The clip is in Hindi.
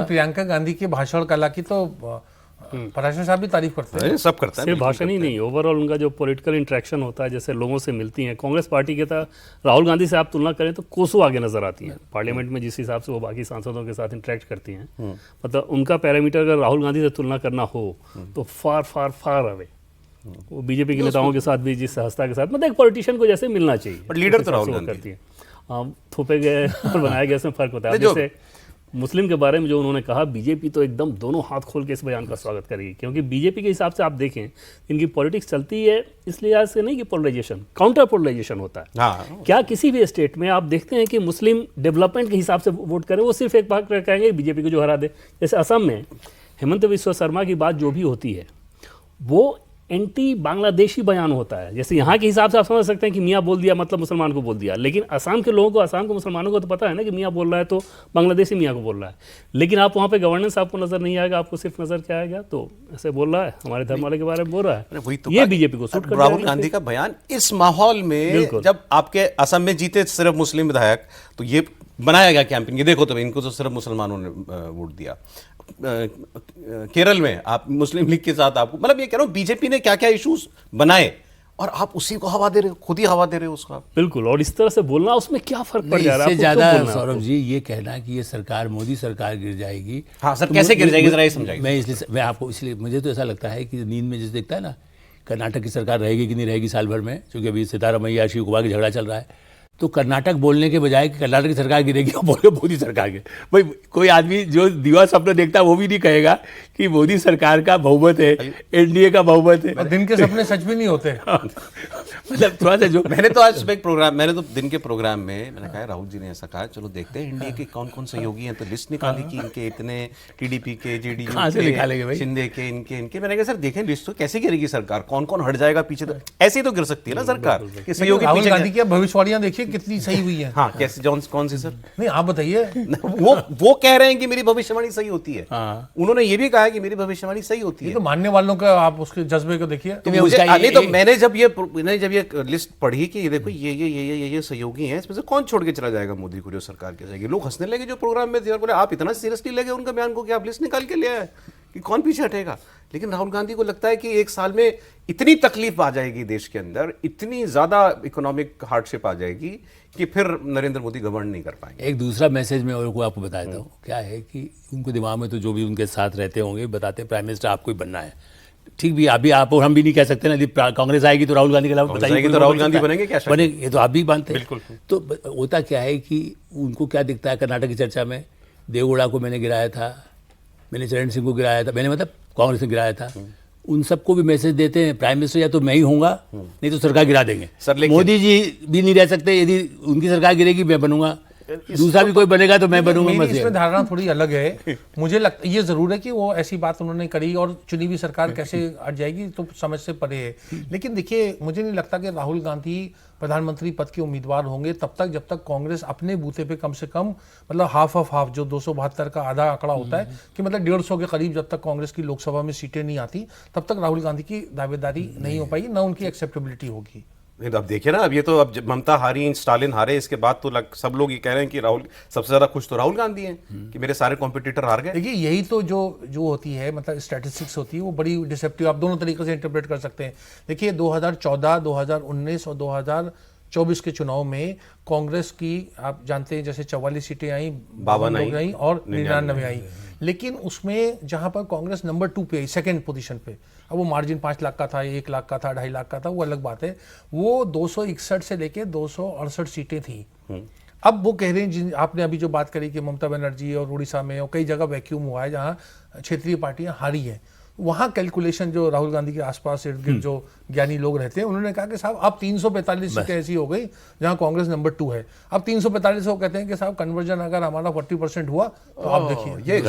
प्रियंका गांधी के भाषण कला की तो पराशर साहब भी तारीफ करते हैं। सब करता है, सिर्फ भाषण ही नहीं, ओवरऑल उनका जो पॉलिटिकल इंटरेक्शन होता है, जैसे लोगों से मिलती हैं। कांग्रेस पार्टी के था राहुल गांधी से आप तुलना करें तो कोसों आगे नजर आती हैं पार्लियामेंट में, जिस हिसाब से वो बाकी सांसदों के साथ इंटरेक्ट करती हैं। मतलब उनका पैरामीटर अगर राहुल गांधी से तुलना करना हो तो फार फार फार अवे। वो बीजेपी के नेताओं के साथ भी जिस सहजता के साथ, मतलब एक पॉलिटिशियन को जैसे मिलना चाहिए, बट लीडर तो राहुल गांधी करती है। थोपे गए और बनाए गए, इसमें फर्क होता है। जैसे मुस्लिम के बारे में जो उन्होंने कहा, बीजेपी तो एकदम दोनों हाथ खोल के इस बयान का स्वागत करेगी, क्योंकि बीजेपी के हिसाब से आप देखें इनकी पॉलिटिक्स चलती है इसलिए आज से नहीं कि पोलराइजेशन, काउंटर पोलराइजेशन होता है। हाँ। क्या किसी भी स्टेट में आप देखते हैं कि मुस्लिम डेवलपमेंट के हिसाब से वोट करें, वो सिर्फ एक बात कहेंगे बीजेपी को जो हरा दे। जैसे असम में हेमंत बिस्वा शर्मा की बात जो भी होती है वो एंटी बांग्लादेशी बयान होता है। जैसे यहाँ के हिसाब से आप समझ सकते हैं कि मियाँ बोल दिया मतलब मुसलमान को बोल दिया, लेकिन असम के लोगों को, असम के मुसलमानों को तो पता है ना कि मियाँ बोल रहा है तो बांग्लादेशी मियाँ को बोल रहा है। लेकिन आप वहाँ पे गवर्नेंस आपको नजर नहीं आएगा, आपको सिर्फ नजर क्या आएगा, तो ऐसे बोल रहा है, हमारे धर्म वाले के बारे में बोल रहा है। वही तो ये बीजेपी को सूट कर राहुल गांधी का बयान इस माहौल में, जब आपके असम में जीते सिर्फ मुस्लिम विधायक, तो ये बनाया गया कैंपेन, ये देखो तो इनको तो सिर्फ मुसलमानों ने वोट दिया। केरल में आप मुस्लिम लीग के साथ, आपको मतलब ये कह रहा हूं बीजेपी ने क्या क्या इश्यूज बनाए और आप उसी को हवा दे रहे हो, खुद ही हवा दे रहे हो उसका। बिल्कुल, और इस तरह से बोलना उसमें क्या फर्क पड़ जा रहा है? इससे ज्यादा सौरभ जी ये कहना कि ये सरकार, मोदी सरकार गिर जाएगी। हाँ सर, कैसे गिर जाएगी जरा ये समझाइए। मैं आपको इसलिए, मुझे तो ऐसा लगता है कि नींद में जैसे देखता है ना, कर्नाटक की सरकार रहेगी कि नहीं रहेगी साल भर में, क्योंकि अभी सिद्धारमैया शिव कुमार की झगड़ा चल रहा है, तो कर्नाटक बोलने के बजाय कि कर्नाटक की सरकार गिरेगी और बोले मोदी सरकार गिरे। भाई कोई आदमी जो दिवा सपना देखता है वो भी नहीं कहेगा कि मोदी सरकार का बहुमत है, एनडीए का बहुमत है। दिन के सपने सच भी नहीं होते। मतलब थोड़ा सा जो मैंने तो आज एक प्रोग्राम, मैंने तो दिन के प्रोग्राम में मैंने कहा राहुल जी ने ऐसा कहा, चलो देखते हैं एनडीए के कौन कौन सहयोगी हैं, तो लिस्ट निकाली कि इनके इतने, टीडीपी के, जेडीयू के, शिंदे के, इनके। मैंने कहा सर देखें लिस्ट तो कैसे गिरेगी सरकार, कौन कौन हट जाएगा पीछे, तो ऐसे ही तो गिर सकती है ना सरकार। राहुल गांधी की भविष्यवाणियां देखिए कितनी सही हुई है। हाँ, कैसे, कौन सी सर? नहीं आप बताइए। वो कह रहे हैं कि मेरी भविष्यवाणी सही होती है। उन्होंने ये भी कहा है कि मेरी भविष्यवाणी सही होती है। तो मानने वालों का आप उसके जज्बे को देखिए। तो मैंने जब ये लिस्ट पढ़ी कि ये देखो ये सहयोगी हैं, इसमें से कौन छोड़ के चला जाएगा मोदी को जो सरकार के जाएगी, लोग हंसने लगे जो प्रोग्राम में थे और बोले आप इतना सीरियसली लगे उनका बयान को कि आप लिस्ट निकाल के ले आए कि कौन पीछे हटेगा। लेकिन राहुल गांधी को लगता है कि एक साल में इतनी तकलीफ आ जाएगी देश के अंदर, इतनी ज्यादा इकोनॉमिक हार्डशिप आ जाएगी कि फिर नरेंद्र मोदी गवर्न नहीं कर पाएंगे। एक दूसरा मैसेज मैं और को आपको बता देता हूँ, क्या है कि उनको दिमाग में तो जो भी उनके साथ रहते होंगे बताते हैं प्राइम मिनिस्टर आपको ही बनना है। ठीक भी, अभी आप और हम भी नहीं कह सकते ना, यदि कांग्रेस आएगी तो राहुल गांधी के अलावा बताइए तो राहुल गांधी बनेंगे क्या? बनेंगे, ये तो आप भी मानते हैं। तो होता क्या है कि उनको क्या दिखता है कर्नाटक की चर्चा में, देवगौड़ा को मैंने गिराया था, मैंने चरण सिंह को गिराया था, मैंने मतलब कांग्रेस ने गिराया था, उन सबको भी मैसेज देते हैं प्राइम मिनिस्टर या तो मैं ही होऊंगा नहीं तो सरकार गिरा देंगे। मोदी जी भी नहीं रह सकते, यदि उनकी सरकार गिरेगी मैं बनूंगा, दूसरा भी कोई बनेगा तो मैं बनूंगा। इसमें धारणा थोड़ी अलग है। मुझे लगता ये जरूर है कि वो ऐसी बात उन्होंने करी और चुनी हुई सरकार कैसे हट जाएगी तो समझ से परे है। लेकिन देखिए मुझे नहीं लगता कि राहुल गांधी प्रधानमंत्री पद के उम्मीदवार होंगे तब तक जब तक कांग्रेस अपने बूथे पे कम से कम मतलब हाफ ऑफ हाफ, जो 272 का आधा आंकड़ा होता है कि मतलब 150 के करीब जब तक कांग्रेस की लोकसभा में सीटें नहीं आती तब तक राहुल गांधी की दावेदारी नहीं हो पाएगी, ना उनकी एक्सेप्टेबिलिटी होगी। नहीं तो अब देखिए ना, अब ये तो अब ममता हारी, स्टालिन हारे, इसके बाद तो सब लोग ये कह रहे हैं कि राहुल सबसे ज्यादा खुश तो राहुल गांधी हैं कि मेरे सारे कॉम्पिटिटर हार गए। देखिए यही तो जो होती है, मतलब स्टैटिस्टिक्स होती है वो बड़ी डिसेप्टिव, आप दोनों तरीके से इंटरप्रेट कर सकते हैं। देखिए 2014, 2019 और 2024 के चुनाव में कांग्रेस की आप जानते हैं जैसे 44 सीटें आई, 52 आई और 99 आई। लेकिन उसमें जहां पर कांग्रेस नंबर 2 पे आई, सेकंड पोजीशन पे, अब वो मार्जिन 5 लाख का था, 1 लाख का था, 2.5 लाख का था, वो अलग बात है। वो 261 से लेके 268 सीटें थी। अब वो कह रहे हैं, आपने अभी जो बात करी कि ममता बनर्जी और उड़ीसा में और कई जगह वैक्यूम हुआ है जहां क्षेत्रीय पार्टियां हारी हैं, वहाँ कैलकुलेशन जो राहुल गांधी के आसपास इर्द गिर्द जो ज्ञानी लोग रहते हैं उन्होंने कहा कि साहब अब 345 सीटें ऐसी हो गई जहाँ कांग्रेस नंबर 2 है। अब 345 को कहते हैं कि साहब कन्वर्जन अगर हमारा 40% हुआ तो आप देखिए ये